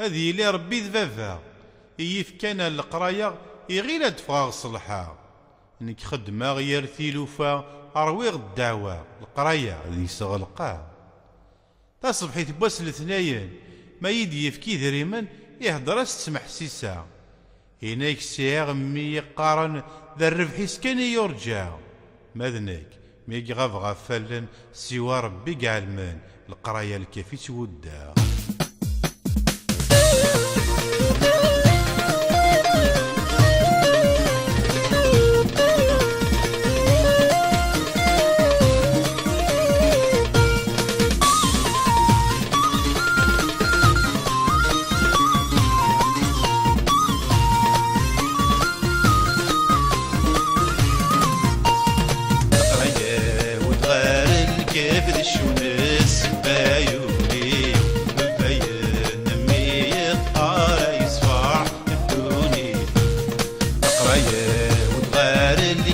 هذه يلي ربي ذبابا يف كان القرايه يغير دفغ صلحا انك خدمه غير ثيلوفا ارويغ الدعوه القرايه اللي يسغلقا تصبحي تبوس الاثنين ما يدي يفكي ذريمن يهدر تسمح سيسا هناك سيغ مي قارن ذا الربح سكن يرجع ماذنك ميك غاف غفلن سوى ربي قاع المن القرايه الكافي تودا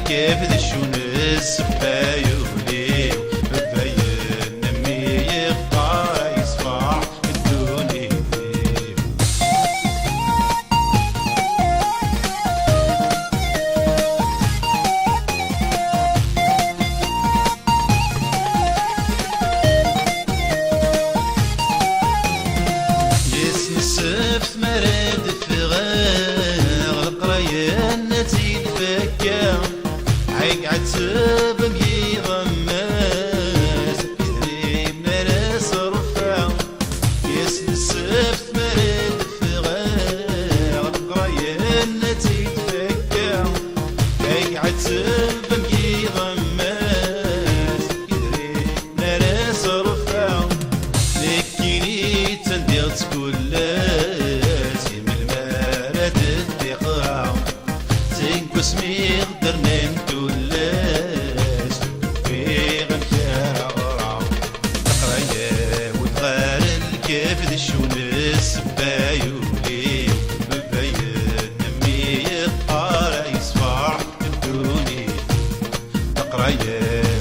كيف ذا الشونس بايولي مبين نمي يبقى يصفع الدوني يسن السفت مرد في غير القرية التي تفكر قعد سبب يغمس كثري من راس رفع يسن السفت مرد في غير القرية التي تفكر قعد سبب يغمس كثري من راس رفع لكني تندير تكلات من المرد الدقاع تنقص مي قدرنا ندولاس في غنكا غرام تقريا وتغارن كيف ذا الشونس بايولي مبين نمي يبقى يصفع الدوني تقريا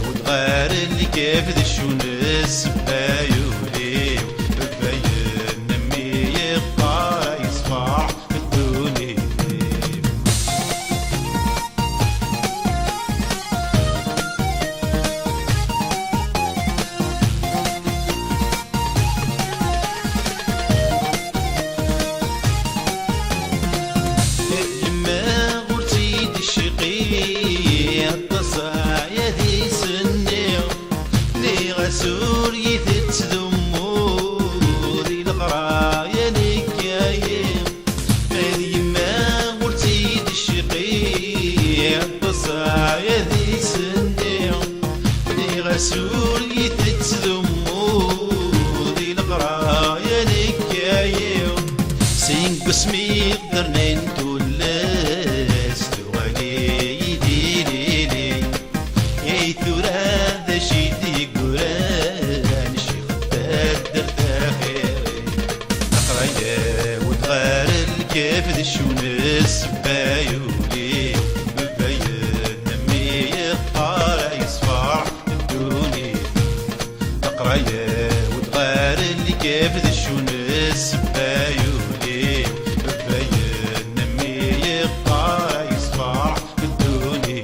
وتغارن كيف ذا الشونس بايولي مبين نمي يبقى يصفع الدوني سوري تتذمو ذي القراية نكايم هذي ما قلتي الشقي البصايا ذي سنيم ذي غسوري تتذمو ذي القراية نكايم سين قسمي قدرنا ندولاس توالي يدي ليلي يا ثورة ذا شيدي قران شيخ بدر تاخيري تقريا وتغارن كيف ذا الشونس بايولي مبين نمي يبقى يصفع الدوني تقريا وتغارن كيف ذا الشونس بايولي مبين نمي يبقى يصفع الدوني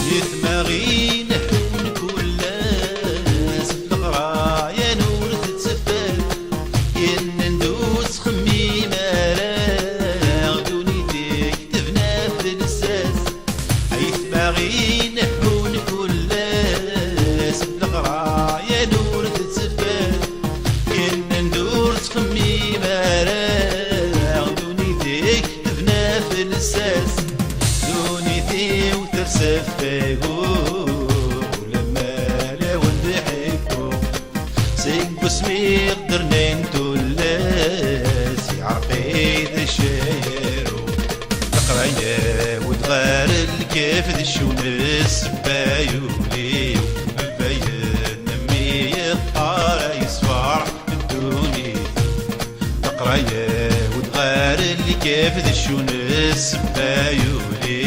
يثمغين حون كل ناس في القراية نور تتسفل ين ندوس خمي مراغ دونيتك تفنى في الساس يثمغين حون كل ناس في القراية نور تتسفل ين ندوس خمي مراغ دونيتك تفنى في الساس دونيتي وترسف فيهو ولما لا وندحكو سين بسمي قدرنا ندولاس يعرقي ذا الشايرو تقريا وتغارن كيف ذا الشونس بايولي مبين نمي يبقى يصفع الدوني تقريا كيف ذي الشونس بايولي